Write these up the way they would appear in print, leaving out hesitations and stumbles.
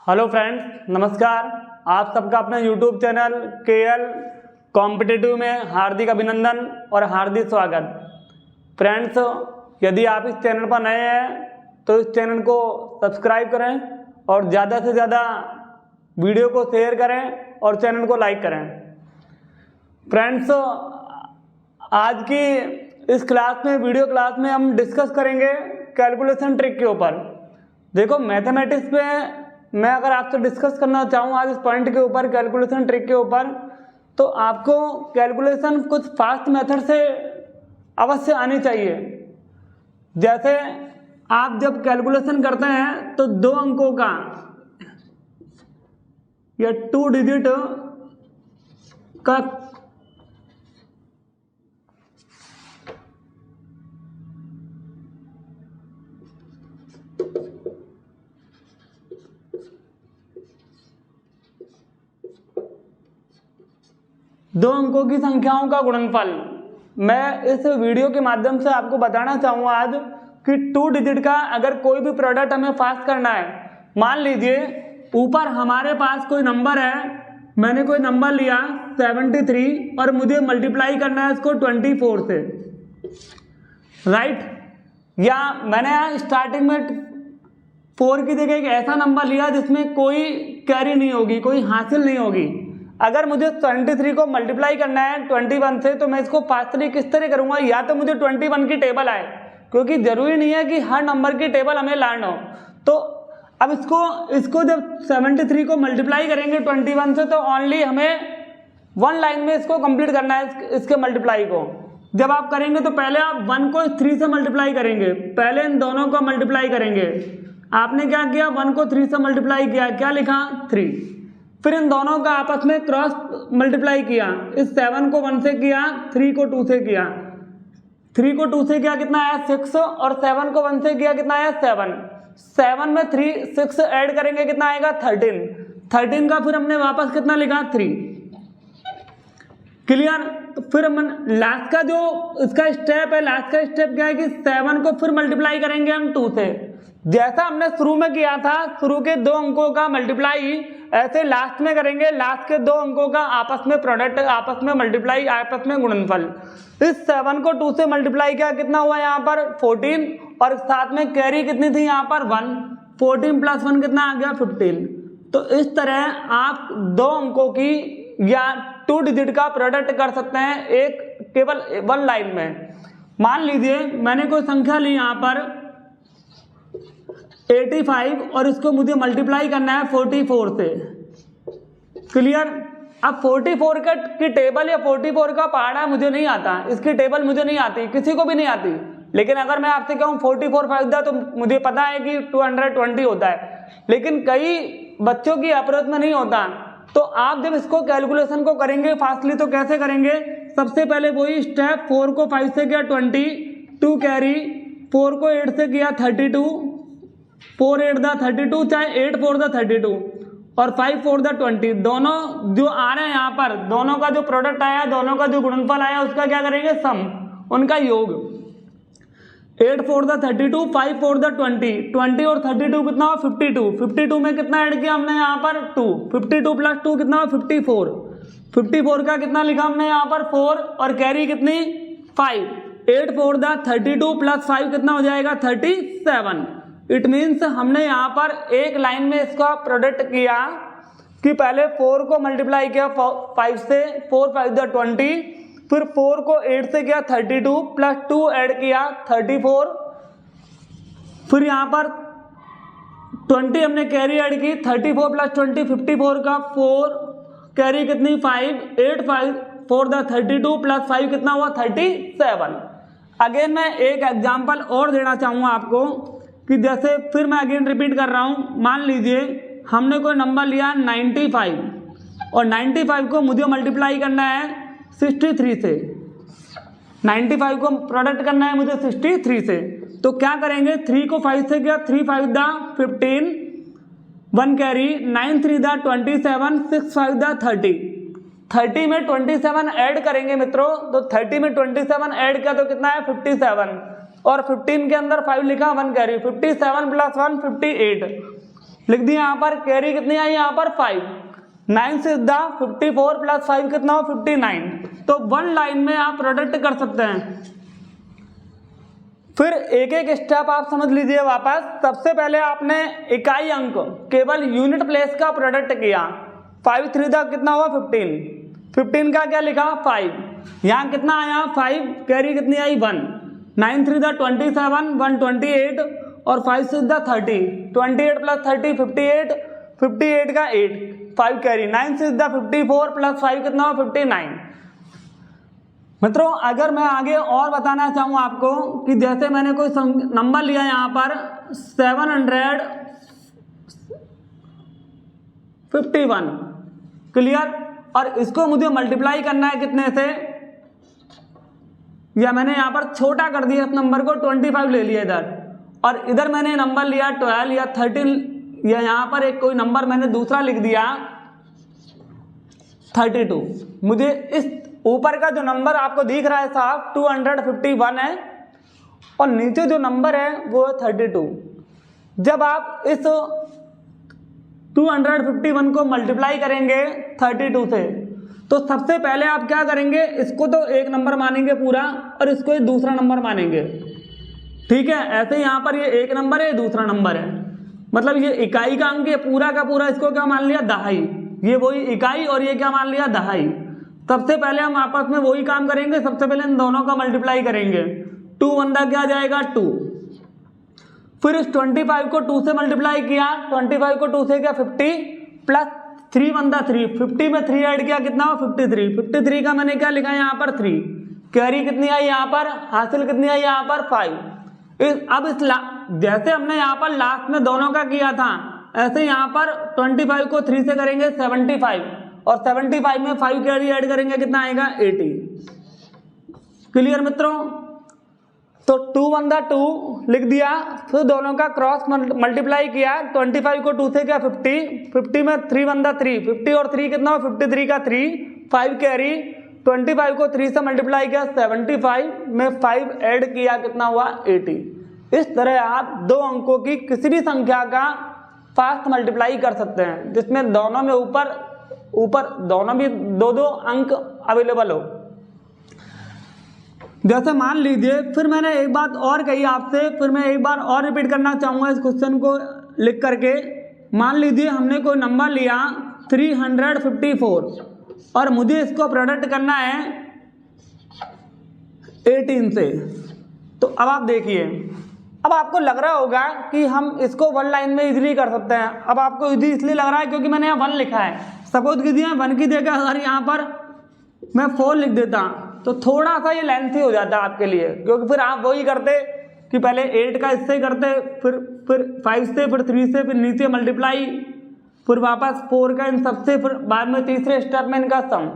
Hello friends, नमस्कार। आप सबका अपने यूट्यूब चैनल केएल कॉम्पिटिटिव में हार्दिक अभिनंदन और हार्दिक स्वागत। फ्रेंड्स, यदि आप इस चैनल पर नए हैं तो इस चैनल को सब्सक्राइब करें और ज़्यादा से ज़्यादा वीडियो को शेयर करें और चैनल को लाइक करें। फ्रेंड्स, आज की इस क्लास में वीडियो क्लास में हम डिस्कस करेंगे कैलकुलेशन ट्रिक के ऊपर। देखो, मैथमेटिक्स पे मैं अगर आपसे डिस्कस करना चाहूँ आज इस पॉइंट के ऊपर, कैलकुलेशन ट्रिक के ऊपर, तो आपको कैलकुलेशन कुछ फास्ट मेथड से अवश्य आनी चाहिए। जैसे आप जब कैलकुलेशन करते हैं तो 2 अंकों का या 2 डिजिट का दो अंकों की संख्याओं का गुणनफल मैं इस वीडियो के माध्यम से आपको बताना चाहूँगा आज कि 2 डिजिट का अगर कोई भी प्रोडक्ट हमें पास करना है। मान लीजिए ऊपर हमारे पास कोई नंबर है, मैंने कोई नंबर लिया 73 और मुझे मल्टीप्लाई करना है इसको 24 से, राइट। या मैंने स्टार्टिंग में 4 की जगह एक ऐसा नंबर लिया जिसमें कोई कैरी नहीं होगी, कोई हासिल नहीं होगी। अगर मुझे 23 को मल्टीप्लाई करना है 21 से तो मैं इसको फास्टली किस तरह करूंगा, या तो मुझे 21 की टेबल आए, क्योंकि जरूरी नहीं है कि हर नंबर की टेबल हमें लर्न हो। तो अब इसको जब 73 को मल्टीप्लाई करेंगे 21 से तो ओनली हमें 1 लाइन में इसको कंप्लीट करना है, इसके मल्टीप्लाई को। जब आप करेंगे तो पहले आप 1 को 3 से मल्टीप्लाई करेंगे, पहले इन दोनों को मल्टीप्लाई करेंगे। आपने क्या किया, 1 को 3 से मल्टीप्लाई किया, क्या लिखा 3। फिर इन दोनों का आपस में क्रॉस मल्टीप्लाई किया, इस 7 को 1 से किया, 3 को 2 से किया, 3 को 2 से किया कितना आया 6, और 7 को 1 से किया कितना आया 7। 7 में 6 ऐड करेंगे कितना आएगा 13 का फिर हमने वापस कितना लिखा 3। क्लियर। तो फिर हम लास्ट का जो इसका स्टेप है, लास्ट का स्टेप क्या है कि 7 को फिर मल्टीप्लाई करेंगे हम 2 से, जैसा हमने शुरू में किया था। शुरू के 2 अंकों का मल्टीप्लाई ऐसे लास्ट में करेंगे, लास्ट के 2 अंकों का आपस में प्रोडक्ट, आपस में मल्टीप्लाई, आपस में गुणनफल। इस 7 को 2 से मल्टीप्लाई किया, कितना हुआ यहाँ पर 14, और साथ में कैरी कितनी थी यहाँ पर 1। 14 + 1 कितना आ गया 15। तो इस तरह आप 2 अंकों की या 2 डिजिट का प्रोडक्ट कर सकते हैं एक केवल 1 लाइन में। मान लीजिए मैंने कोई संख्या ली यहाँ पर 85 और इसको मुझे मल्टीप्लाई करना है 44 से। क्लियर। अब 44 की टेबल या 44 का पहाड़ा मुझे नहीं आता, इसकी टेबल मुझे नहीं आती, किसी को भी नहीं आती। लेकिन अगर मैं आपसे कहूँ 44 5 तो मुझे पता है कि 220 होता है, लेकिन कई बच्चों की अप्रोच में नहीं होता। तो आप जब इसको कैलकुलेशन को करेंगे फास्टली तो कैसे करेंगे, सबसे पहले वही स्टेप, 4 को 5 से किया 20, 2 कैरी, 4 को 8 से किया 32, 4 8 दा 32, चाहे 8 4 दा 32 और 5 4 दा 20। दोनों जो आ रहे हैं यहाँ पर, दोनों का जो प्रोडक्ट आया, दोनों का जो गुणनफल आया, उसका क्या करेंगे सम, उनका योग। 8 4 दा 32, 5 4 दा 20 और 32 कितना हुआ 52। 52 में कितना ऐड किया हमने यहाँ पर 2, 52 + 2 कितना हुआ 54। 54 का कितना लिखा हमने यहाँ पर 4 और कैरी कितनी 5। 8 4 दा 32 + 5 कितना हो जाएगा 37। इट मीन्स हमने यहाँ पर एक लाइन में इसका प्रोडक्ट किया कि पहले 4 को मल्टीप्लाई किया 5 से, 4 5 दा 20, फिर 4 को 8 से किया 32 + 2 ऐड किया 34, फिर यहाँ पर 20 हमने कैरी ऐड की, 34 + 20 54 का 4 कैरी कितनी 5, 8 5 4 दा 32 + 5 कितना हुआ 37। अगेन मैं एक एग्जाम्पल और देना चाहूँगा आपको कि जैसे फिर मैं अगेन रिपीट कर रहा हूँ। मान लीजिए हमने कोई नंबर लिया 95 और 95 को मुझे मल्टीप्लाई करना है 63 से। 95 को प्रोडक्ट करना है मुझे 63 से, तो क्या करेंगे 3 को 5 से किया, 3 5 दा 15, 1 कैरी, 9 3 दा 27, 6 5 दा 30। 30 में 27 ऐड करेंगे मित्रों, तो 30 में 27 ऐड किया तो कितना है 57, और 15 के अंदर 5 लिखा, 1 कैरी, 57 + 1 58। लिख दिया यहाँ पर। कैरी कितनी आई यहाँ पर 5, 9 से 54 प्लस 5 कितना हो 59। तो वन लाइन में आप प्रोडक्ट कर सकते हैं। फिर एक एक स्टेप आप समझ लीजिए वापस। सबसे पहले आपने इकाई अंक केवल यूनिट प्लेस का प्रोडक्ट किया। 5 3 का कितना हुआ 15, 15 का क्या लिखा 5, यहाँ कितना आया 5, कैरी कितनी आई 1, 9 3 का 27, 128 और 5 6 30, 28 प्लस 30 58, 58 का 8, 5 कैरी, 9 6 54 प्लस 5 कितना हुआ 59। मित्रों अगर मैं आगे और बताना चाहूँ आपको कि जैसे मैंने कोई नंबर लिया यहाँ पर 751, क्लियर, और इसको मुझे मल्टीप्लाई करना है कितने से, या मैंने यहाँ पर छोटा कर दिया इस नंबर को 25 ले लिया इधर, और इधर मैंने नंबर लिया 12 या 13, या यहाँ पर एक कोई नंबर मैंने दूसरा लिख दिया 32। मुझे इस ऊपर का जो नंबर आपको दिख रहा है साहब 251 है और नीचे जो नंबर है वो है 32। जब आप इस 251 को मल्टीप्लाई करेंगे 32 से तो सबसे पहले आप क्या करेंगे, इसको तो एक नंबर मानेंगे पूरा और इसको एक दूसरा नंबर मानेंगे, ठीक है। ऐसे यहाँ पर ये एक नंबर है, दूसरा नंबर है, मतलब ये इकाई का अंक है पूरा का पूरा, इसको क्या मान लिया दहाई, ये वही इकाई और ये क्या मान लिया दहाई। सबसे पहले हम आपस में वही काम करेंगे, सबसे पहले इन दोनों का मल्टीप्लाई करेंगे। 2 1 क्या जाएगा 2, फिर इस 25 को 2 से मल्टीप्लाई किया, 25 को 2 से क्या 50 प्लस 3 1 3, 50 में 3 ऐड किया कितना हो 53, 53 का मैंने क्या लिखा यहाँ पर 3, कैरी कितनी आई यहाँ पर, हासिल कितनी आई यहाँ पर 5। अब जैसे हमने यहाँ पर लास्ट में दोनों का किया था ऐसे यहाँ पर 25 को 3 से करेंगे 75 और 75 में 5 कैरी ऐड करेंगे कितना आएगा 80। क्लियर मित्रों। तो 2 1 2 लिख दिया, फिर दोनों का क्रॉस मल्टीप्लाई किया, 25 को 2 से क्या 50, 50 में 3 1 3, 50 और 3 कितना हो 53 का 3, 5 कैरी, 25 को 3 से मल्टीप्लाई किया 75 में 5 ऐड किया कितना हुआ 80। इस तरह आप दो अंकों की किसी भी संख्या का फास्ट मल्टीप्लाई कर सकते हैं जिसमें दोनों में ऊपर दोनों भी दो अंक अवेलेबल हो। जैसे मान लीजिए, फिर मैंने एक बात और कही आपसे, फिर मैं एक बार और रिपीट करना चाहूंगा इस क्वेश्चन को लिख करके। मान लीजिए हमने कोई नंबर लिया 354 और मुझे इसको प्रोडक्ट करना है 18 से। तो अब आप देखिए, अब आपको लग रहा होगा कि हम इसको वन लाइन में इजीली कर सकते हैं। अब आपको इजी इसलिए लग रहा है क्योंकि मैंने यहाँ 1 लिखा है। सपोज कीजिए 1 की जगह अगर यहाँ पर मैं 4 लिख देता तो थोड़ा सा ये लेंथी हो जाता आपके लिए, क्योंकि फिर आप वही करते कि पहले 8 का इससे करते, फिर 5 से, फिर 3 से, फिर नीचे मल्टीप्लाई, फिर वापस 4 का इन सबसे, फिर बाद में तीसरे स्टेप में इनका सम।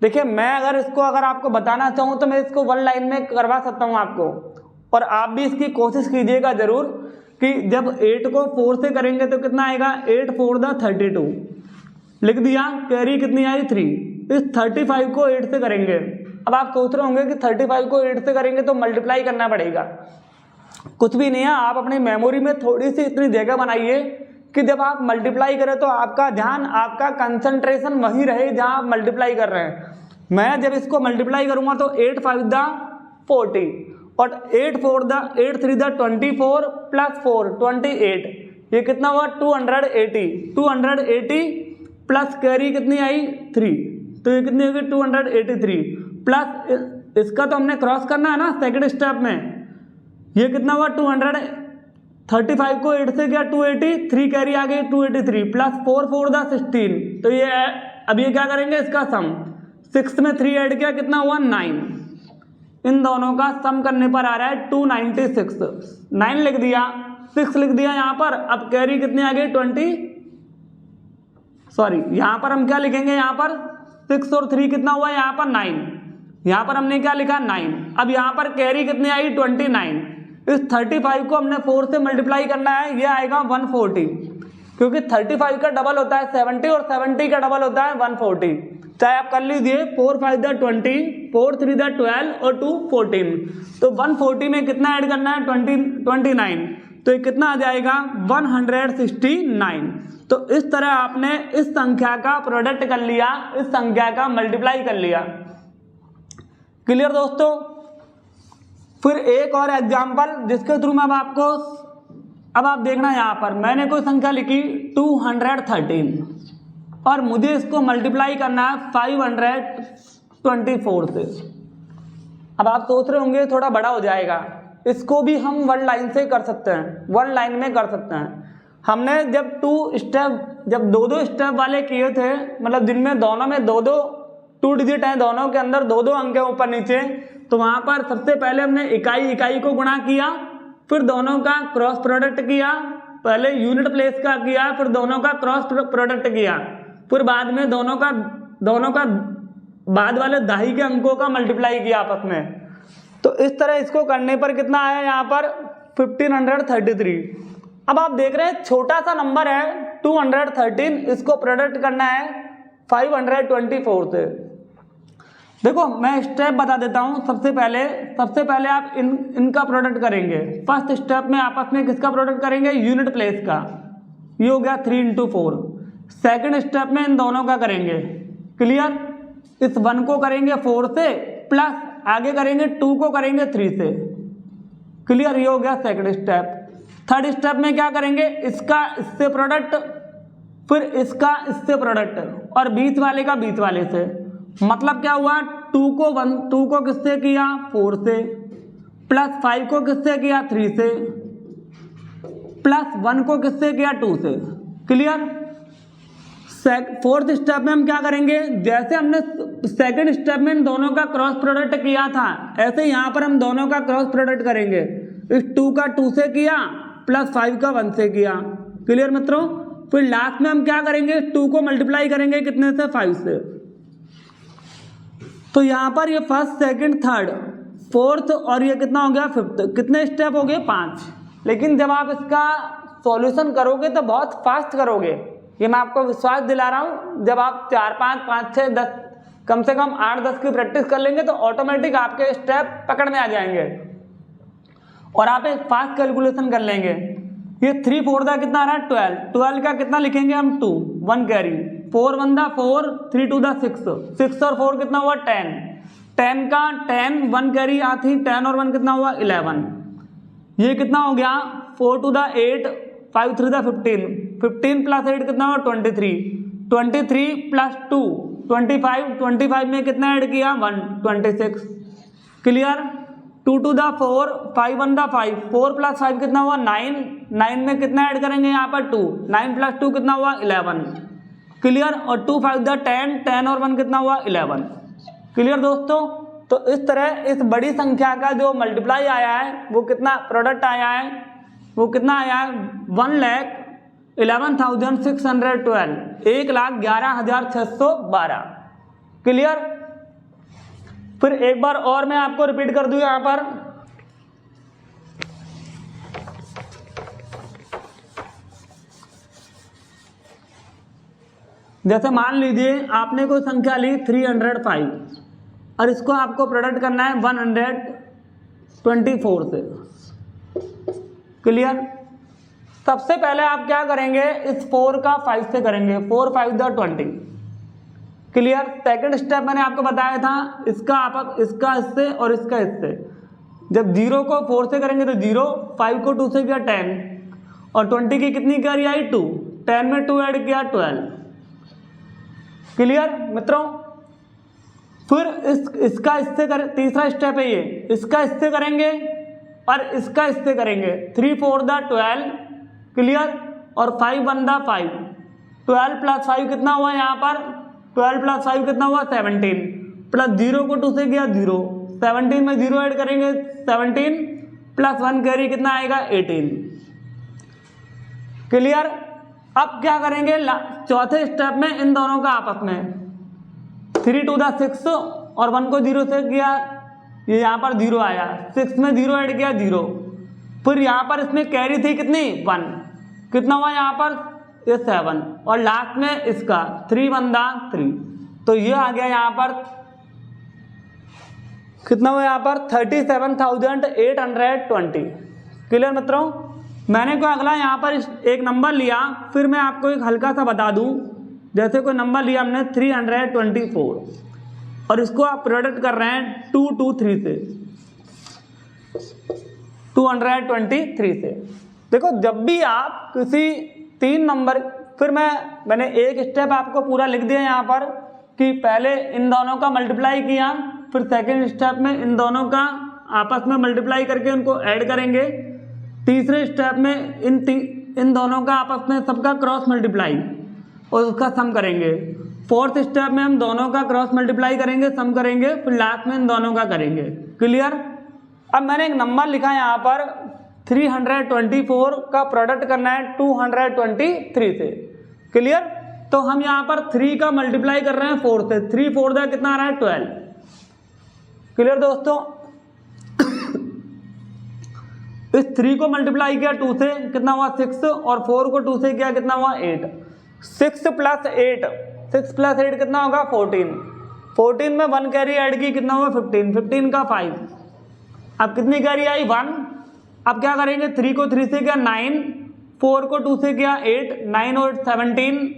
देखिए मैं अगर आपको बताना चाहूँ तो मैं इसको वन लाइन में करवा सकता हूँ आपको, और आप भी इसकी कोशिश कीजिएगा जरूर कि जब 8 को 4 से करेंगे तो कितना आएगा 8 4 32 लिख दिया, कैरी कितनी आई 3। इस 35 को 8 से करेंगे। अब आप सोच रहे होंगे कि 35 को 8 से करेंगे तो मल्टीप्लाई करना पड़ेगा। कुछ भी नहीं है, आप अपनी मेमोरी में थोड़ी सी इतनी जगह बनाइए कि जब आप मल्टीप्लाई करें तो आपका ध्यान, आपका कंसंट्रेशन वहीं रहे जहां आप मल्टीप्लाई कर रहे हैं। मैं जब इसको मल्टीप्लाई करूंगा तो 8 5 40 और 8 3 24 प्लस 4 28, ये कितना हुआ 280 प्लस कैरी कितनी आई 3, तो ये कितनी होगी 283 प्लस इसका तो हमने क्रॉस करना है ना सेकंड स्टेप में, ये कितना हुआ 235 को 8 से क्या 280, 3 कैरी आ गई 283 प्लस 4 4 16, तो ये अब ये क्या करेंगे इसका सम, 6 में 3 ऐड किया कितना हुआ 9, इन दोनों का सम करने पर आ रहा है 296। 9 लिख दिया, 6 लिख दिया यहाँ पर। अब कैरी कितनी आ गई यहाँ पर हम क्या लिखेंगे, यहाँ पर 6 और 3 कितना हुआ यहाँ पर 9, यहाँ पर हमने क्या लिखा 9। अब यहाँ पर कैरी कितनी आई 29। इस 35 को हमने 4 से मल्टीप्लाई करना है, ये आएगा 140, क्योंकि 35 का डबल होता है 70 और 70 का डबल होता है 140। चाहे आप कर लीजिए 4 5 20, 4 3 12 और 2 14, तो 140 में कितना ऐड करना है 29, तो तो ये कितना आ जाएगा 169। तो इस तरह आपने इस संख्या का प्रोडक्ट कर लिया, इस संख्या का मल्टीप्लाई कर लिया। क्लियर दोस्तों। फिर एक और एग्जांपल जिसके थ्रू मैं अब आप देखना, यहाँ पर मैंने कोई संख्या लिखी 213 और मुझे इसको मल्टीप्लाई करना है 524 से। अब आप सोच रहे होंगे थोड़ा बड़ा हो जाएगा, इसको भी हम वन लाइन से कर सकते हैं, वन लाइन में कर सकते हैं। हमने जब दो स्टेप वाले किए थे, मतलब जिनमें दोनों में दो 2 डिजिट हैं, दोनों के अंदर 2 अंक है ऊपर नीचे, तो वहां पर सबसे पहले हमने इकाई को गुणा किया, फिर दोनों का क्रॉस प्रोडक्ट किया, पहले यूनिट प्लेस का किया, फिर दोनों का क्रॉस प्रोडक्ट किया, फिर बाद में दोनों का बाद वाले दाही के अंकों का मल्टीप्लाई किया आपस में। तो इस तरह इसको करने पर कितना आया यहाँ पर 1533। अब आप देख रहे हैं छोटा सा नंबर है 213, इसको प्रोडक्ट करना है 524 से। देखो मैं स्टेप बता देता हूं। सबसे पहले आप इनका प्रोडक्ट करेंगे। फर्स्ट स्टेप में आपस में किसका प्रोडक्ट करेंगे, यूनिट प्लेस का, ये हो गया 3 × 4। सेकंड स्टेप में इन दोनों का करेंगे। क्लियर। इस 1 को करेंगे 4 से, प्लस आगे करेंगे 2 को करेंगे 3 से। क्लियर, ये हो गया सेकंड स्टेप। थर्ड स्टेप में क्या करेंगे, इसका इससे प्रोडक्ट, फिर इसका इससे प्रोडक्ट और बीच वाले का बीच वाले से। मतलब क्या हुआ, 2 को किससे किया 4 से, प्लस 5 को किससे किया 3 से, प्लस 1 को किससे किया 2 से। क्लियर। फोर्थ स्टेप में हम क्या करेंगे, जैसे हमने सेकंड स्टेप में इन दोनों का क्रॉस प्रोडक्ट किया था, ऐसे यहाँ पर हम दोनों का क्रॉस प्रोडक्ट करेंगे। इस 2 का 2 से किया, प्लस 5 का 1 से किया। क्लियर मित्रों। फिर लास्ट में हम क्या करेंगे, 2 को मल्टीप्लाई करेंगे कितने से, 5 से। तो यहाँ पर ये फर्स्ट सेकंड थर्ड फोर्थ और ये कितना हो गया फिफ्थ, कितने स्टेप हो गए 5। लेकिन जब आप इसका सॉल्यूशन करोगे तो बहुत फास्ट करोगे, ये मैं आपको विश्वास दिला रहा हूँ। जब आप 4, 5, 5, 6, 10 कम से कम 8, 10 की प्रैक्टिस कर लेंगे तो ऑटोमेटिक आपके स्टेप पकड़ में आ जाएंगे और आप एक फास्ट कैलकुलेशन कर लेंगे। ये 3 4 का कितना आ रहा है 12 का कितना लिखेंगे हम 2, 1 कैरी, 4 1 4, 3 2 6, 6 और 4 कितना हुआ 10, 10 का 10 1 कैरी आती, 10 और 1 कितना हुआ 11। ये कितना हो गया 4 2 8, 5 3 15, 15 प्लस 8 कितना हुआ 23, 23 प्लस 2 25, 25 में कितना ऐड किया 1 26। क्लियर। 2 2 4, 5 1 5, 4 प्लस 5 कितना हुआ 9, 9 में कितना ऐड करेंगे यहाँ पर 2, 9 प्लस 2 कितना हुआ 11। क्लियर। और 2 5 10, 10 और 1 कितना हुआ 11। क्लियर दोस्तों। तो इस तरह इस बड़ी संख्या का जो मल्टीप्लाई आया है वो कितना प्रोडक्ट आया है, वो कितना आया है 1,11,612, 1,11,612। क्लियर। फिर एक बार और मैं आपको रिपीट कर दूं यहां पर, जैसे मान लीजिए आपने कोई संख्या ली 305 और इसको आपको प्रोडक्ट करना है 124 से। क्लियर। सबसे पहले आप क्या करेंगे, इस 4 का 5 से करेंगे, 4 5 20। क्लियर। सेकंड स्टेप मैंने आपको बताया था, इसका इससे और इसका इससे। जब 0 को 4 से करेंगे तो 0, 5 को 2 से किया 10 और 20 की कितनी कैरी आई 2, 10 में 2 ऐड किया 12। क्लियर मित्रों। फिर इसका इससे तीसरा स्टेप है ये, इसका इससे करेंगे और इसका इससे करेंगे, 3 4 12। क्लियर। और 5 1 5, 12 प्लस 5 कितना हुआ यहाँ पर 12 प्लस 5 कितना हुआ 17, प्लस 0 को 2 से किया 0, 17 में 0 ऐड करेंगे 17 प्लस 1 कैरी कितना आएगा 18। क्लियर। अब क्या करेंगे, चौथे स्टेप में इन दोनों का आपस में 3 2 6 और 1 को 0 से किया, ये यहाँ पर 0 आया, 6 में 0 ऐड किया 0, फिर यहाँ पर इसमें कैरी थी कितनी 1, कितना हुआ यहाँ पर ये 7 और लास्ट में इसका 3 1 3। तो ये आ गया यहाँ पर कितना हुआ यहाँ पर 37,820। क्लियर मित्रों। मैंने कोई अगला यहाँ पर एक नंबर लिया, फिर मैं आपको एक हल्का सा बता दूँ, जैसे कोई नंबर लिया हमने 324 और इसको आप प्रोडक्ट कर रहे हैं 223 से, 223 से। देखो जब भी आप किसी 3 नंबर, फिर मैंने एक स्टेप आपको पूरा लिख दिया यहाँ पर कि पहले इन दोनों का मल्टीप्लाई किया, फिर सेकेंड स्टेप में इन दोनों का आपस में मल्टीप्लाई करके उनको ऐड करेंगे, तीसरे स्टेप में इन दोनों का आपस में सबका क्रॉस मल्टीप्लाई और उसका सम करेंगे, फोर्थ स्टेप में हम दोनों का क्रॉस मल्टीप्लाई करेंगे, सम करेंगे, फिर लास्ट में इन दोनों का करेंगे। क्लियर? अब मैंने एक नंबर लिखा यहाँ पर 324 का प्रोडक्ट करना है 223 से। क्लियर? तो हम यहाँ पर 3 का मल्टीप्लाई कर रहे हैं 4 से, 3 4 का कितना आ रहा है 12। क्लियर दोस्तों? इस 3 को मल्टीप्लाई किया 2 से, कितना हुआ 6, और 4 को 2 से किया, कितना हुआ 8। 6 प्लस 8 कितना होगा 14। 14 में 1 कैरी ऐड की, कितना हुआ 15, 15 का 5। अब कितनी कैरी आई 1। अब क्या करेंगे, 3 को 3 से किया 9, 4 को 2 से किया 8, 9 और 17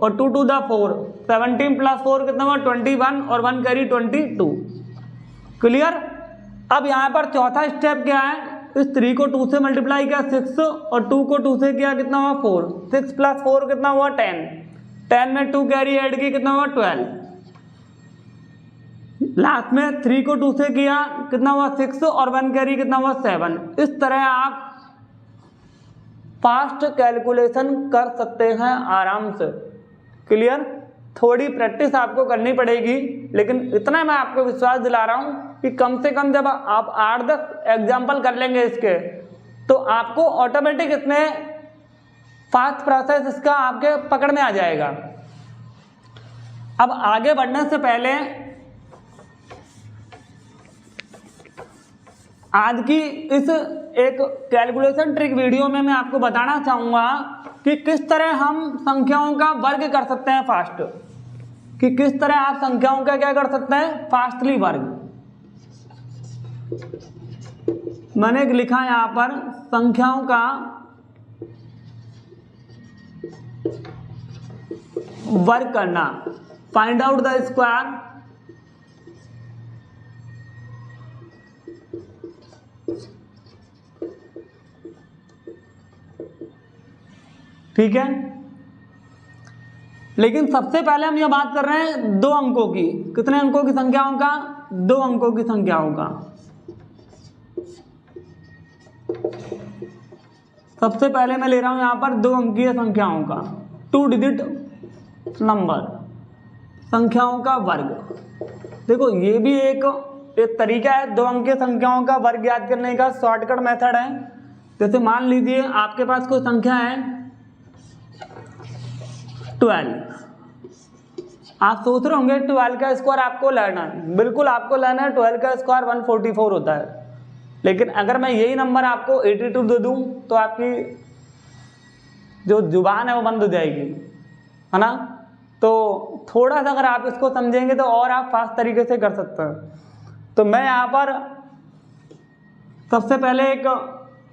और 2 2 द 4, 17 प्लस 4 कितना हुआ 21 और 1 कैरी 22। क्लियर? अब यहाँ पर चौथा स्टेप क्या है, इस 3 को 2 से मल्टीप्लाई किया 6 और 2 को 2 से किया, कितना हुआ 4, 6 प्लस 4 कितना हुआ 10, 10 में 2 कैरी ऐड की, कितना हुआ 12। लास्ट में 3 को 2 से किया, कितना हुआ 6 और 1 कैरी, कितना हुआ 7। इस तरह आप फास्ट कैलकुलेशन कर सकते हैं आराम से। क्लियर? थोड़ी प्रैक्टिस आपको करनी पड़ेगी, लेकिन इतना मैं आपको विश्वास दिला रहा हूं कि कम से कम जब आप 8-10 एग्जाम्पल कर लेंगे इसके, तो आपको ऑटोमेटिक इसमें फास्ट प्रोसेस इसका आपके पकड़ में आ जाएगा। अब आगे बढ़ने से पहले आज की इस एक कैलकुलेशन ट्रिक वीडियो में मैं आपको बताना चाहूँगा कि किस तरह हम संख्याओं का वर्ग कर सकते हैं फास्ट, कि किस तरह आप संख्याओं का क्या कर सकते हैं फास्टली वर्ग। मैंने एक लिखा यहाँ पर संख्याओं का वर्ग करना, फाइंड आउट द स्क्वायर ठीक है। लेकिन सबसे पहले हम यह बात कर रहे हैं 2 अंकों की। कितने अंकों की संख्याओं का? 2 अंकों की संख्याओं का। सबसे पहले मैं ले रहा हूं यहां पर 2 अंकीय संख्याओं का, 2 डिजिट नंबर, संख्याओं का वर्ग। देखो ये भी एक तरीका है 2 अंकीय संख्याओं का वर्ग याद करने का, शॉर्टकट मेथड है। जैसे मान लीजिए आपके पास कोई संख्या है 12, आप सोच रहे होंगे 12 का स्क्वायर आपको लेना है। बिल्कुल आपको लेना है, 12 का स्क्वायर 144 होता है। लेकिन अगर मैं यही नंबर आपको 82 दे दूं तो आपकी जो जुबान है वो बंद हो जाएगी, है ना। तो थोड़ा सा अगर आप इसको समझेंगे तो और आप फास्ट तरीके से कर सकते हैं। तो मैं यहाँ पर सबसे पहले एक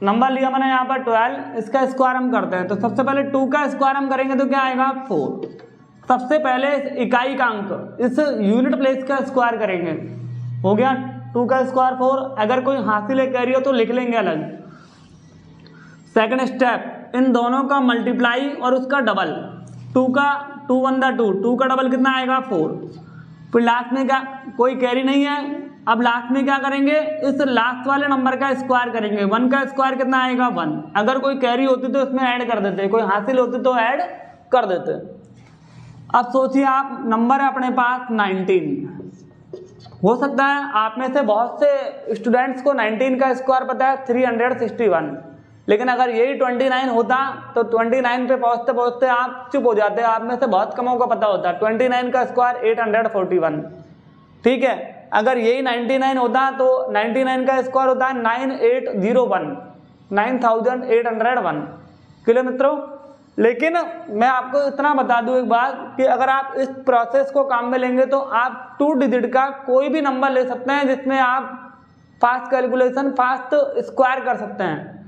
नंबर लिया मैंने यहाँ पर 12, इसका स्क्वायर हम करते हैं। तो सबसे पहले 2 का स्क्वायर हम करेंगे तो क्या आएगा 4। सबसे पहले इकाई का अंक, इस यूनिट प्लेस का स्क्वायर करेंगे, हो गया 2 का स्क्वायर 4। अगर कोई हासिल कैरी हो तो लिख लेंगे अलग। सेकंड स्टेप, इन दोनों का मल्टीप्लाई और उसका डबल, 2 का 2 1 द 2, 2 का डबल कितना आएगा 4। फिर लास्ट में क्या, कोई कैरी नहीं है, अब लास्ट में क्या करेंगे, इस लास्ट वाले नंबर का स्क्वायर करेंगे। 1 का स्क्वायर कितना आएगा 1। अगर कोई कैरी होती तो इसमें ऐड कर देते, कोई हासिल होती तो ऐड कर देते। अब सोचिए आप नंबर है अपने पास 19। हो सकता है आप में से बहुत से स्टूडेंट्स को 19 का स्क्वायर पता है 361, लेकिन अगर यही 29 होता तो 29 पे पहुंचते पहुंचते आप चुप हो जाते। आप में से बहुत कमों को पता होता 29 का स्क्वायर 841। ठीक है, अगर यही 99 होता तो 99 का स्क्वायर होता है 9801, 9801। क्लियर मित्रों? लेकिन मैं आपको इतना बता दूं एक बात कि अगर आप इस प्रोसेस को काम में लेंगे तो आप 2 डिजिट का कोई भी नंबर ले सकते हैं जिसमें आप फास्ट कैलकुलेशन, फास्ट स्क्वायर कर सकते हैं।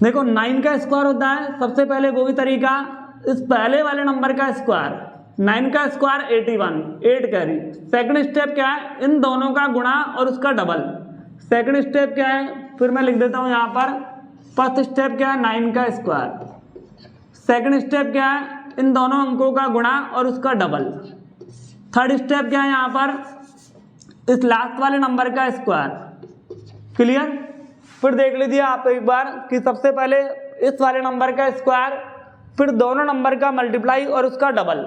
देखो 9 का स्क्वायर होता है, सबसे पहले वो भी तरीका, इस पहले वाले नंबर का स्क्वायर, 9 का स्क्वायर 81, 8 कैरी। सेकंड स्टेप क्या है, इन दोनों का गुणा और उसका डबल। सेकंड स्टेप क्या है, फिर मैं लिख देता हूं यहाँ पर, फर्स्ट स्टेप क्या है 9 का स्क्वायर, सेकंड स्टेप क्या है, इन दोनों अंकों का गुणा और उसका डबल। थर्ड स्टेप क्या है यहाँ पर, इस लास्ट वाले नंबर का स्क्वायर। क्लियर? फिर देख लीजिए आप एक बार कि सबसे पहले इस वाले नंबर का स्क्वायर, फिर दोनों नंबर का मल्टीप्लाई और उसका डबल।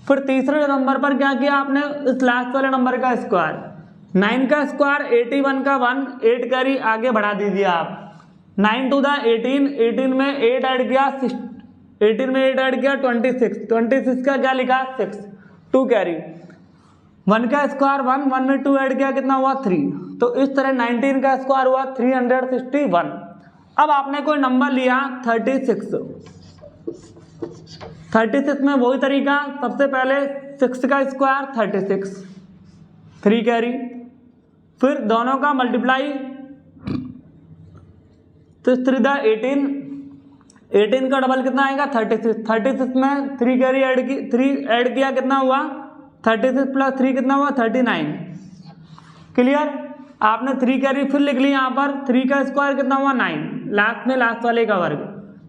फिर तीसरे नंबर पर क्या किया आपने, इस लास्ट वाले नंबर का स्क्वायर, 9 का स्क्वायर 81 का 1, 8 कैरी आगे बढ़ा दीजिए आप, 9 टू द 18, 18 में 8 ऐड किया, 18 में 8 ऐड किया 26, 26 का क्या लिखा 6, 2 कैरी। 1 का स्क्वायर 1, 1 में 2 ऐड किया कितना हुआ 3। तो इस तरह 19 का स्क्वायर हुआ 361। अब आपने कोई नंबर लिया 36, 36 में वही तरीका, सबसे पहले 6 का स्क्वायर 36, 3 कैरी, फिर दोनों का मल्टीप्लाई, 6 3 द 18, 18 का डबल कितना आएगा 36, 36 में 3 कैरी ऐड की, 3 ऐड किया कितना हुआ 36 प्लस 3 कितना हुआ 39। क्लियर? आपने 3 कैरी फिर लिख ली यहाँ पर, 3 का स्क्वायर कितना हुआ 9, लास्ट में लास्ट वाले का वर्ग,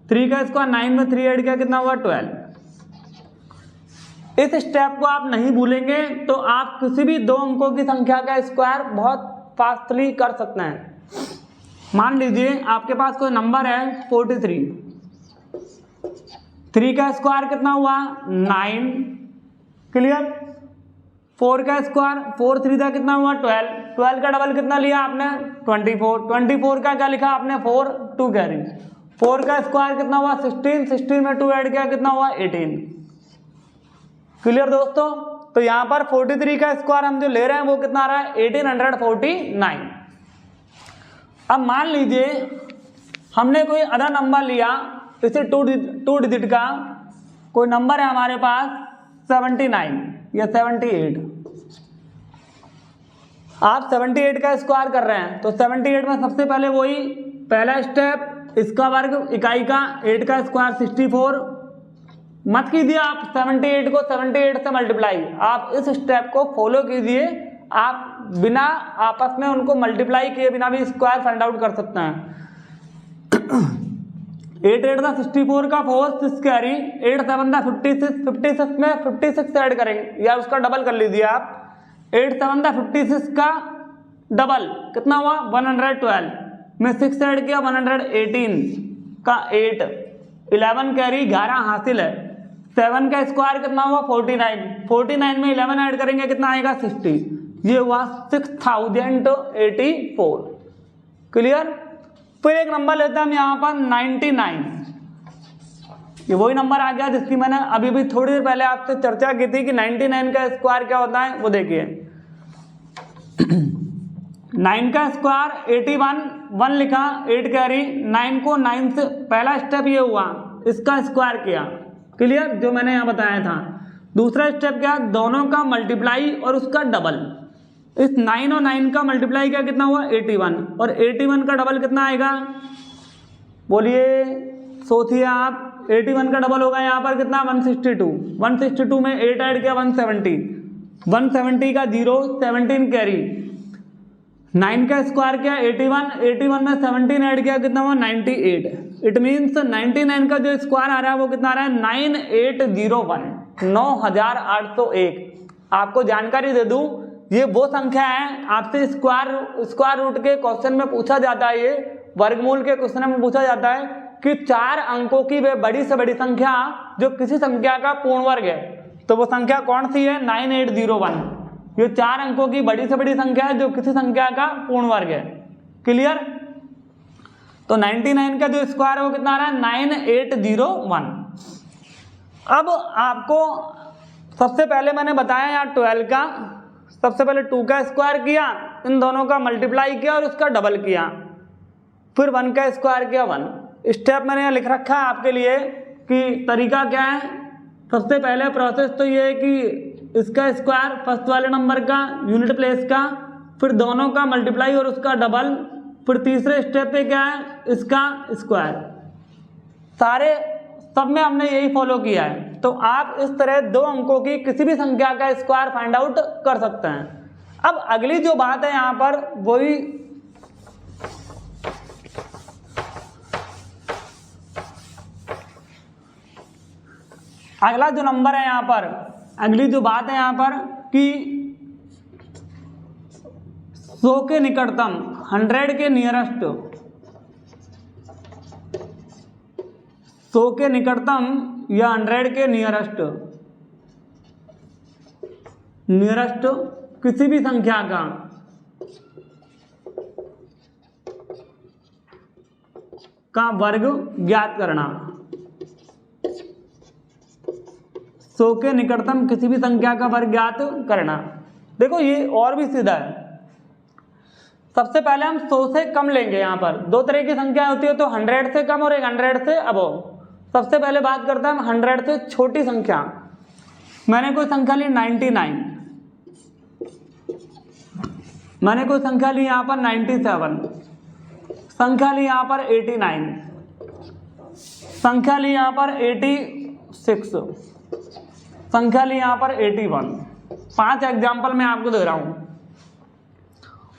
3 का स्क्वायर 9 में 3 ऐड किया कितना हुआ 12। इस स्टेप को आप नहीं भूलेंगे तो आप किसी भी दो अंकों की संख्या का स्क्वायर बहुत फास्टली कर सकते हैं। मान लीजिए आपके पास कोई नंबर है 43, 3 का स्क्वायर कितना हुआ 9। क्लियर? 4 का स्क्वायर 4 3 का कितना हुआ 12, 12 का डबल कितना लिया आपने 24, 24 का क्या लिखा आपने 4, 2 कैरी। 4 का स्क्वायर कितना हुआ 16, 16 में 2 ऐड किया कितना हुआ 18। क्लियर दोस्तों? तो यहाँ पर 43 का स्क्वायर हम जो ले रहे हैं वो कितना आ रहा है 1849। अब मान लीजिए हमने कोई अदर नंबर लिया, इसे 2 डिजिट का कोई नंबर है हमारे पास 79 या 78। आप 78 का स्क्वायर कर रहे हैं तो 78 में सबसे पहले वही पहला स्टेप, इसका वर्ग इकाई का, 8 का स्क्वायर 64। मत कीजिए आप 78 को 78 से मल्टीप्लाई, आप इस स्टेप को फॉलो कीजिए, आप बिना आपस में उनको मल्टीप्लाई किए बिना भी स्क्वायर फाइंड आउट कर सकते हैं। 8 8 का 64 का 4, 6 कैरी, 8 7 का 56, 56 में 56 ऐड करेंगे या उसका डबल कर लीजिए आप, 8 7 का 56 का डबल कितना हुआ 112 में 6 ऐड किया 118 का 8, 11 कैरी 11 हासिल है। 7 का स्क्वायर कितना हुआ 49, 49 में 11 ऐड करेंगे कितना आएगा 60, ये हुआ 6084। क्लियर? फिर एक नंबर लेते हैं हम यहाँ पर 99, ये वही नंबर आ गया जिसकी मैंने अभी भी थोड़ी देर पहले आपसे चर्चा की थी कि 99 का स्क्वायर क्या होता है वो देखिए। 9 का स्क्वायर 81, 1 लिखा 8 कैरी, 9 को 9 से पहला स्टेप ये हुआ, इसका स्क्वायर किया। क्लियर? जो मैंने यहाँ बताया था। दूसरा स्टेप क्या, दोनों का मल्टीप्लाई और उसका डबल। इस 9 और 9 का मल्टीप्लाई क्या कितना हुआ 81, और 81 का डबल कितना आएगा बोलिए, सोचिए आप। 81 का डबल होगा यहाँ पर कितना 162, 162 में 8 ऐड किया 170, 170 का 0, 17 कैरी, 9 का स्क्वायर किया 81, 81 में 17 ऐड किया कितना हुआ 98। इट मीन्स 99 का जो स्क्वायर आ रहा है वो कितना आ रहा है 9801, 9801। आपको जानकारी दे दूं, ये वो संख्या है, आपसे स्क्वायर रूट के क्वेश्चन में पूछा जाता है, ये वर्गमूल के क्वेश्चन में पूछा जाता है कि 4 अंकों की वे बड़ी से बड़ी संख्या जो किसी संख्या का पूर्ण वर्ग है, तो वो संख्या कौन सी है 9801। ये 4 अंकों की बड़ी से बड़ी संख्या है जो किसी संख्या का पूर्ण वर्ग है। क्लियर? तो 99 का जो स्क्वायर है वो कितना आ रहा है 9801। अब आपको सबसे पहले मैंने बताया यहाँ 12 का, सबसे पहले 2 का स्क्वायर किया, इन दोनों का मल्टीप्लाई किया और उसका डबल किया, फिर 1 का स्क्वायर किया 1। स्टेप मैंने यहाँ लिख रखा है आपके लिए कि तरीका क्या है। सबसे पहले प्रोसेस तो ये है कि इसका स्क्वायर फर्स्ट वाले नंबर का यूनिट प्लेस का, फिर दोनों का मल्टीप्लाई और उसका डबल, फिर तीसरे स्टेप पे क्या है इसका स्क्वायर। सारे सब में हमने यही फॉलो किया है। तो आप इस तरह 2 अंकों की किसी भी संख्या का स्क्वायर फाइंड आउट कर सकते हैं। अब अगली जो बात है यहां पर वही अगला जो नंबर है यहां पर, अगली जो बात है यहां पर कि 100 के निकटतम, 100 के नियरेस्ट, 100 के निकटतम या 100 के नियरेस्ट किसी भी संख्या का वर्ग ज्ञात करना। 100 के निकटतम किसी भी संख्या का वर्ग ज्ञात करना। देखो ये और भी सीधा है। सबसे पहले हम 100 से कम लेंगे। यहाँ पर 2 तरह की संख्या होती है, तो 100 से कम और एक 100 से अबव। सबसे पहले बात करते हैं हम 100 से छोटी संख्या। मैंने कोई संख्या ली 99, मैंने कोई संख्या ली यहाँ पर 97, संख्या ली यहाँ पर 89, संख्या ली यहाँ पर 86, संख्या ली यहाँ पर 81। 5 एग्जाम्पल मैं आपको दे रहा हूँ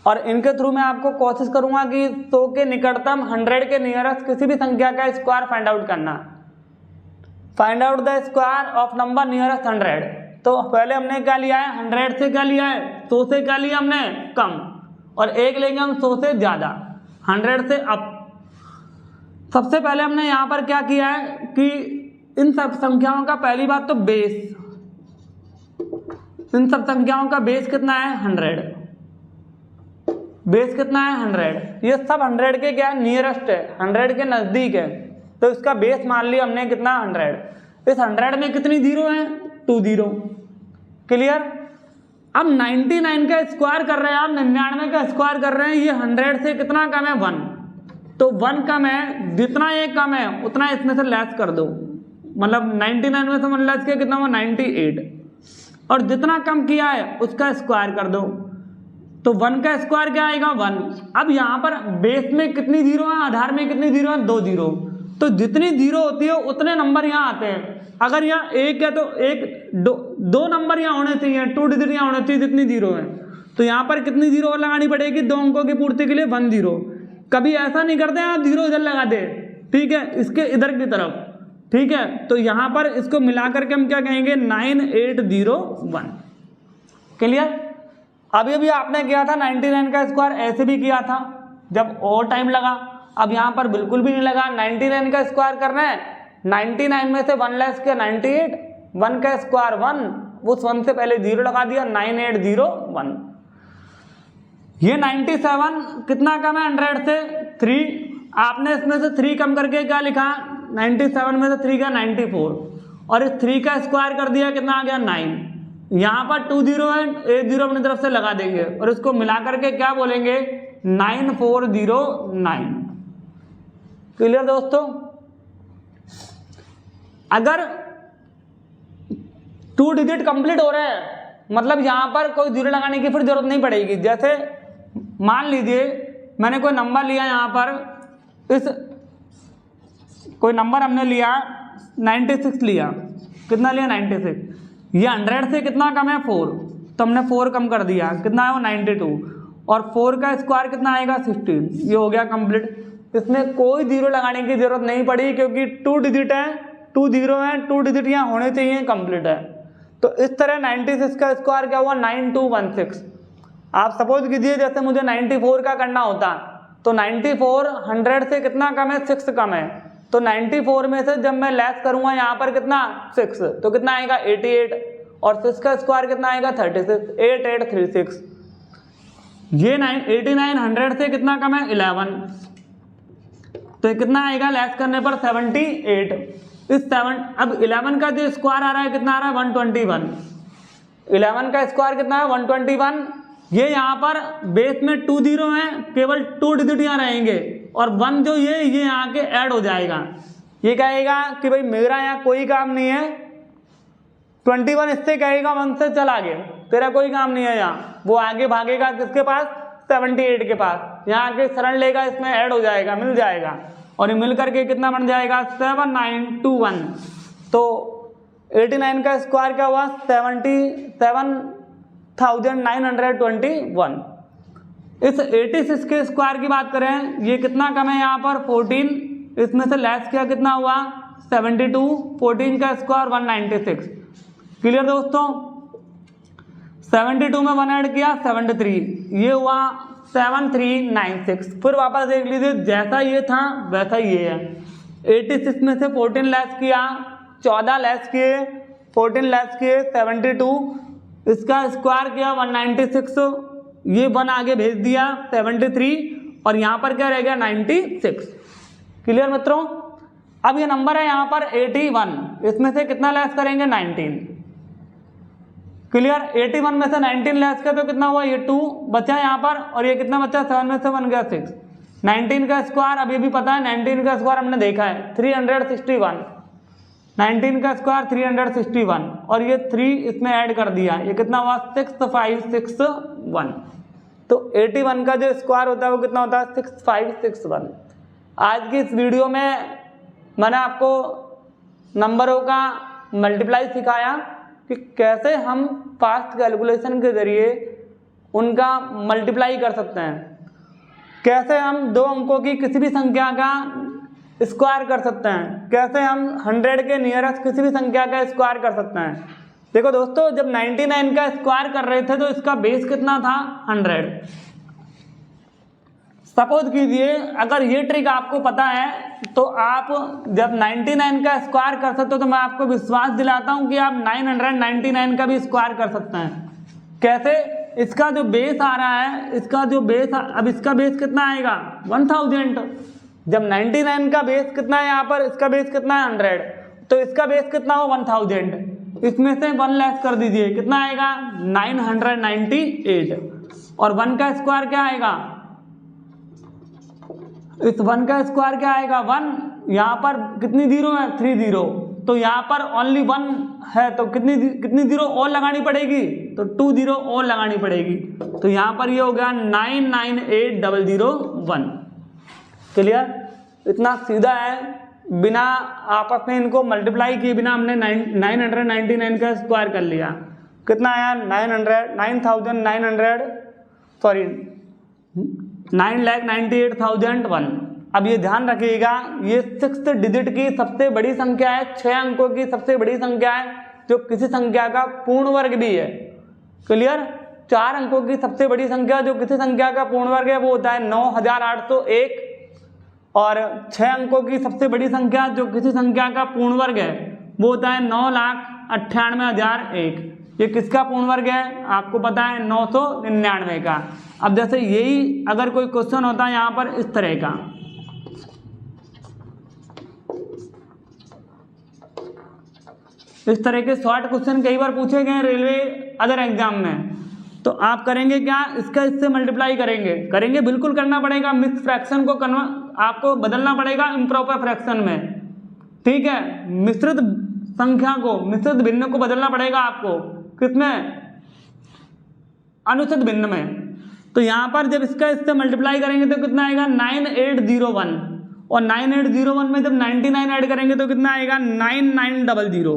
और इनके थ्रू मैं आपको कोशिश करूंगा कि 100 के निकटतम 100 के नियरेस्ट किसी भी संख्या का स्क्वायर फाइंड आउट करना। Find out the square of number nearest 100। तो पहले हमने क्या लिया है, 100 से क्या लिया है, 100 से क्या लिया हमने कम, और एक लेंगे हम 100 से ज्यादा, 100 से अप। सबसे पहले हमने यहाँ पर क्या किया है कि इन सब संख्याओं का पहली बात तो बेस, इन सब संख्याओं का बेस कितना है 100, बेस कितना है 100। ये सब 100 के क्या नियरेस्ट है, 100 के नजदीक है, तो इसका बेस मान लिया हमने कितना 100। इस 100 में कितनी जीरो है, 2 जीरो। क्लियर। अब 99 का स्क्वायर कर रहे हैं आप, 99 का स्क्वायर कर रहे हैं, ये 100 से कितना कम है 1, तो 1 कम है, जितना ये कम है उतना इसमें से लेस कर दो, मतलब 99 में से लेस किया कितना हुआ 98, और जितना कम किया है उसका स्क्वायर कर दो, तो 1 का स्क्वायर क्या आएगा 1। अब यहाँ पर बेस में कितनी जीरो है, आधार में कितनी जीरो है 2 जीरो, तो जितनी जीरो होती है उतने नंबर यहाँ आते हैं। अगर यहाँ 1 है तो 2 नंबर यहाँ होने चाहिए, 2 डिजिट यहाँ होने चाहिए जितनी जीरो है, तो यहाँ पर कितनी जीरो और लगानी पड़ेगी 2 अंकों की पूर्ति के लिए 1 जीरो। कभी ऐसा नहीं करते आप जीरो इधर लगा दे, ठीक है, इसके इधर की तरफ, ठीक है। तो यहाँ पर इसको मिला करके हम क्या कहेंगे 9801। क्लियर। अभी अभी आपने किया था 99 का स्क्वायर, ऐसे भी किया था जब और टाइम लगा। अब यहाँ पर बिल्कुल भी नहीं लगा, 99 का स्क्वायर करना है, 99 में से 1 लेस किया 98, 1 का स्क्वायर 1, उस 1 से पहले 0 लगा दिया 9801। ये 97 कितना कम है 100 से 3, आपने इसमें से 3 कम करके क्या लिखा 97 में से 3 का 94, और इस 3 का स्क्वायर कर दिया कितना आ गया 9। यहाँ पर 2 जीरो है, 1 जीरो अपनी तरफ से लगा देंगे और इसको मिला करके क्या बोलेंगे 9409। क्लियर दोस्तों। अगर 2 डिजिट कंप्लीट हो रहे हैं, मतलब यहां पर कोई जीरो लगाने की फिर जरूरत नहीं पड़ेगी। जैसे मान लीजिए मैंने कोई नंबर लिया, यहां पर इस कोई नंबर हमने लिया 96 लिया, कितना लिया 96, ये 100 से कितना कम है 4, तो हमने 4 कम कर दिया, कितना है वो 92, और 4 का स्क्वायर कितना आएगा 16। ये हो गया कंप्लीट। इसमें कोई जीरो लगाने की जरूरत नहीं पड़ी क्योंकि 2 डिजिट है, 2 जीरो है, 2 डिजिट यहाँ होने चाहिए, कंप्लीट है। तो इस तरह 96 का स्क्वायर क्या हुआ 9216। आप सपोज कीजिए जैसे मुझे 94 का करना होता, तो 94 100 से कितना कम है 6 कम है, तो 94 में से जब मैं लेस करूंगा यहाँ पर कितना 6, तो कितना आएगा 88, और 6 का स्क्वायर कितना आएगा 36, 8836। ये 89 100 से कितना कम है 11, तो ये कितना आएगा लेस करने पर 78। इस 7 अब 11 का जो स्क्वायर आ रहा है कितना आ रहा है 121, 11 का स्क्वायर कितना है 121। ये यहाँ पर बेस में 2 जीरो है, केवल 2 डिजिट यहाँ रहेंगे, और 1 जो ये यहाँ के ऐड हो जाएगा। ये कहेगा कि भाई मेरा यहाँ कोई काम नहीं है, 21 इससे कहेगा 1 से चल आगे, तेरा कोई काम नहीं है यहाँ, वो आगे भागेगा किसके पास 78 के पास, यहाँ के शरण लेगा, इसमें ऐड हो जाएगा, मिल जाएगा। और ये मिल करके कितना बन जाएगा 7921। तो 89 का स्क्वायर क्या हुआ 77,921। इस 86 के स्क्वायर की बात करें, ये कितना कम है यहाँ पर 14, इसमें से लेस किया कितना हुआ 72, 14 का स्क्वायर 196। क्लियर दोस्तों, 72 में 1 ऐड किया 73, ये हुआ 7396। फिर वापस देख लीजिए, जैसा ये था वैसा ये है। 86 में से 14 लेस किया, 14 लेस किए, 14 लेस किए 72, इसका स्क्वायर किया 196, ये 1 आगे भेज दिया 73, और यहाँ पर क्या रह गया 96। क्लियर मित्रों, अब ये नंबर है यहाँ पर 81, इसमें से कितना लेस करेंगे 19। क्लियर, 81 में से 19 लेस का तो कितना हुआ, ये 2 बचा यहाँ पर, और ये कितना बचा 7 में से 1 गया 6। 19 का स्क्वायर अभी भी पता है, 19 का स्क्वायर हमने देखा है 361, 19 का स्क्वायर 361, और ये 3 इसमें ऐड कर दिया, ये कितना हुआ 6561। तो 81 का जो स्क्वायर होता है वो कितना होता है 6561। आज की इस वीडियो में मैंने आपको नंबरों का मल्टीप्लाई सिखाया कि कैसे हम फास्ट कैलकुलेशन के जरिए उनका मल्टीप्लाई कर सकते हैं, कैसे हम 2 अंकों की किसी भी संख्या का स्क्वायर कर सकते हैं, कैसे हम 100 के नियरेस्ट किसी भी संख्या का स्क्वायर कर सकते हैं। देखो दोस्तों, जब 99 का स्क्वायर कर रहे थे तो इसका बेस कितना था 100। सपोज कीजिए अगर ये ट्रिक आपको पता है तो आप जब 99 का स्क्वायर कर सकते हो, तो मैं आपको विश्वास दिलाता हूं कि आप 999 का भी स्क्वायर कर सकते हैं। कैसे, इसका जो बेस आ रहा है, इसका जो बेस, अब इसका बेस कितना आएगा 1000। जब 99 का बेस कितना है यहाँ पर, इसका बेस कितना है 100, तो इसका बेस कितना हो 1000, इसमें से 1 लेस कर दीजिए, कितना आएगा 998, और 1 का स्क्वायर क्या आएगा, इस 1 का स्क्वायर क्या आएगा 1, यहाँ पर कितनी जीरो है 3 जीरो, तो यहाँ पर ओनली 1 है, तो कितनी जीरो और लगानी पड़ेगी, तो 2 जीरो और लगानी पड़ेगी, तो यहाँ पर ये हो गया 998001। क्लियर, इतना सीधा है, बिना आपस में इनको मल्टीप्लाई किए बिना हमने 999 का स्क्वायर कर लिया। कितना आया 998,001। अब ये ध्यान रखिएगा, ये 6th डिजिट की सबसे बड़ी संख्या है, 6 अंकों की सबसे बड़ी संख्या है, जो किसी संख्या का पूर्ण वर्ग भी है। क्लियर, 4 अंकों की सबसे बड़ी संख्या जो किसी संख्या का पूर्ण वर्ग है वो होता है 9801, और 6 अंकों की सबसे बड़ी संख्या जो किसी संख्या का पूर्ण वर्ग है वो होता है 9,98,001। ये किसका पूर्ण वर्ग है आपको पता है 999 का। अब जैसे यही अगर कोई क्वेश्चन होता है यहाँ पर इस तरह का, इस तरह के शॉर्ट क्वेश्चन कई बार पूछे गए रेलवे अदर एग्जाम में, तो आप करेंगे क्या, इसका इससे मल्टीप्लाई करेंगे बिल्कुल करना पड़ेगा। मिक्स फ्रैक्शन को आपको बदलना पड़ेगा इम्प्रॉपर फ्रैक्शन में, ठीक है। मिश्रित संख्या को, मिश्रित भिन्न को बदलना पड़ेगा आपको, किसमें, अनुचित भिन्न में। तो यहाँ पर जब इसका इससे मल्टीप्लाई करेंगे तो कितना आएगा 9801, और 9801 में जब 99 ऐड करेंगे तो कितना आएगा 9900।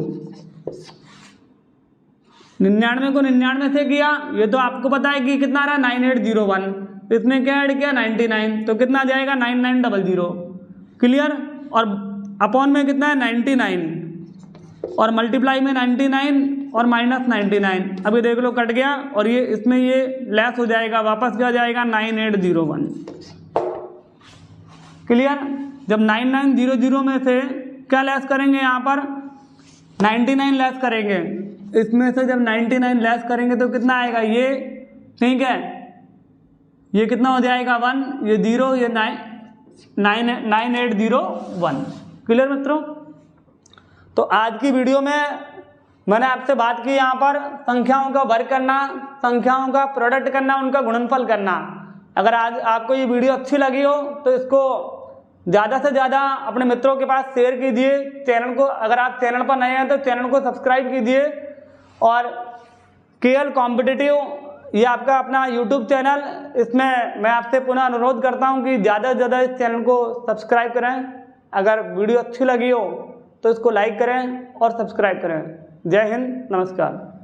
99 को 99 से किया, ये तो आपको पता है कि कितना आ रहा है 9801, इसमें क्या ऐड किया 99, तो कितना आ जाएगा 9900। क्लियर, और अपॉन में कितना है 99, और मल्टीप्लाई में 99 और -99। अभी देख लो कट गया, और ये इसमें ये लेस हो जाएगा, वापस क्या जाएगा 9801। क्लियर, जब 9900 में से क्या लेस करेंगे, यहाँ पर 99 लेस करेंगे, इसमें से जब 99 लेस करेंगे तो कितना आएगा ये, ठीक है, ये कितना हो जाएगा 1, ये 0, ये 9801। क्लियर मित्रों, तो आज की वीडियो में मैंने आपसे बात की यहाँ पर संख्याओं का वर्ग करना, संख्याओं का प्रोडक्ट करना, उनका गुणनफल करना। अगर आज आपको ये वीडियो अच्छी लगी हो तो इसको ज़्यादा से ज़्यादा अपने मित्रों के पास शेयर कीजिए। चैनल को, अगर आप चैनल पर नए हैं तो चैनल को सब्सक्राइब कीजिए, और केएल कॉम्पिटिटिव ये आपका अपना YouTube चैनल, इसमें मैं आपसे पुनः अनुरोध करता हूँ कि ज़्यादा से ज़्यादा इस चैनल को सब्सक्राइब करें। अगर वीडियो अच्छी लगी हो तो इसको लाइक करें और सब्सक्राइब करें। जय हिंद, नमस्कार।